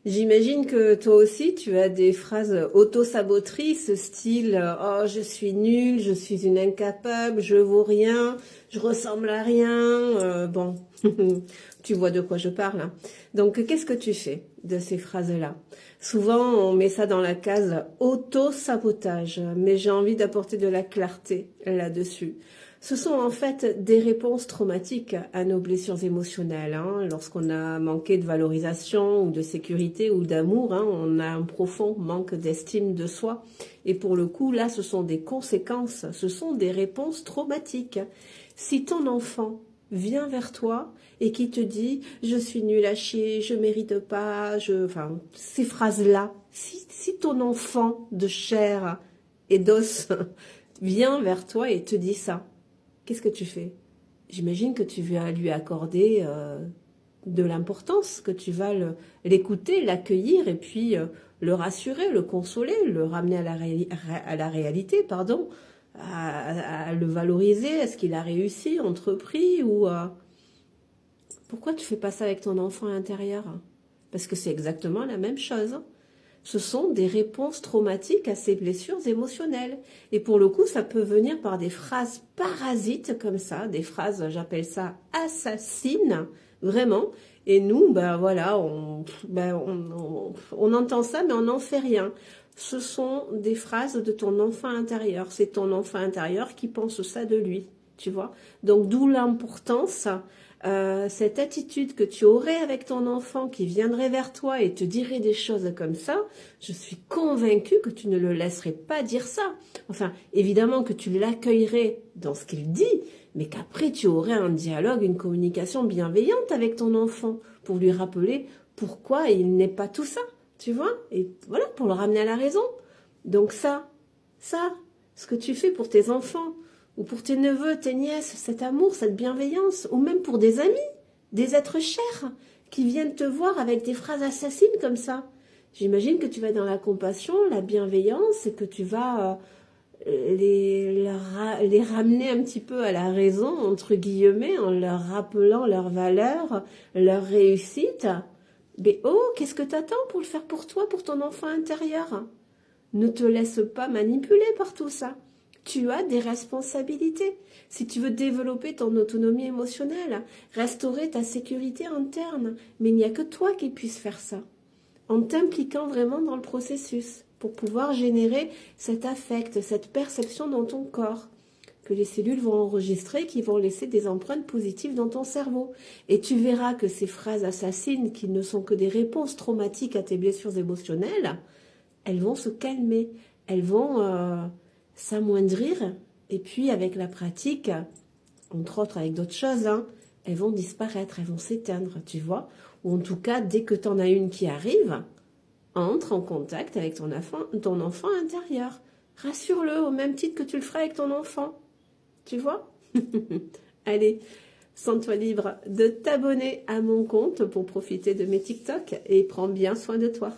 J'imagine que toi aussi, tu as des phrases auto-sabotrices, style oh, je suis nulle, je suis une incapable, je vaux rien, je ressemble à rien. Bon, tu vois de quoi je parle, hein. Donc, qu'est-ce que tu fais de ces phrases-là? Souvent, on met ça dans la case auto-sabotage, mais j'ai envie d'apporter de la clarté là-dessus. Ce sont en fait des réponses traumatiques à nos blessures émotionnelles, hein. Lorsqu'on a manqué de valorisation ou de sécurité ou d'amour, hein, on a un profond manque d'estime de soi. Et pour le coup, là, ce sont des conséquences, ce sont des réponses traumatiques. Si ton enfant vient vers toi et qui te dit je suis nul à chier, je mérite pas, enfin ces phrases-là, si ton enfant de chair et d'os vient vers toi et te dit ça, qu'est-ce que tu fais? J'imagine que tu vas lui accorder de l'importance, que tu vas l'écouter, l'accueillir et puis le rassurer, le consoler, le ramener à la réalité, pardon, à le valoriser, est ce qu'il a réussi, entrepris ou pourquoi tu fais pas ça avec ton enfant intérieur? Parce que c'est exactement la même chose. Ce sont des réponses traumatiques à ces blessures émotionnelles. Et pour le coup, ça peut venir par des phrases parasites comme ça, des phrases, j'appelle ça assassines, vraiment. Et nous, ben voilà, on entend ça, mais on n'en fait rien. Ce sont des phrases de ton enfant intérieur. C'est ton enfant intérieur qui pense ça de lui, tu vois. Donc d'où l'importance cette attitude que tu aurais avec ton enfant qui viendrait vers toi et te dirait des choses comme ça, je suis convaincue que tu ne le laisserais pas dire ça. Enfin, évidemment que tu l'accueillerais dans ce qu'il dit, mais qu'après tu aurais un dialogue, une communication bienveillante avec ton enfant pour lui rappeler pourquoi il n'est pas tout ça, tu vois? Et voilà, pour le ramener à la raison. Donc ça, ce que tu fais pour tes enfants, ou pour tes neveux, tes nièces, cet amour, cette bienveillance, ou même pour des amis, des êtres chers, qui viennent te voir avec des phrases assassines comme ça. J'imagine que tu vas dans la compassion, la bienveillance, et que tu vas les ramener un petit peu à la raison, entre guillemets, en leur rappelant leurs valeurs, leur réussite. Mais oh, qu'est-ce que t'attends pour le faire pour toi, pour ton enfant intérieur? Ne te laisse pas manipuler par tout ça. Tu as des responsabilités. Si tu veux développer ton autonomie émotionnelle, restaurer ta sécurité interne, mais il n'y a que toi qui puisses faire ça, en t'impliquant vraiment dans le processus, pour pouvoir générer cet affect, cette perception dans ton corps, que les cellules vont enregistrer, qui vont laisser des empreintes positives dans ton cerveau. Et tu verras que ces phrases assassines, qui ne sont que des réponses traumatiques à tes blessures émotionnelles, elles vont se calmer, elles vont s'amoindrir, et puis avec la pratique, entre autres avec d'autres choses, hein, elles vont disparaître, elles vont s'éteindre, tu vois. Ou en tout cas, dès que tu en as une qui arrive, entre en contact avec ton enfant intérieur. Rassure-le au même titre que tu le ferais avec ton enfant, tu vois. Allez, sens-toi libre de t'abonner à mon compte pour profiter de mes TikTok et prends bien soin de toi.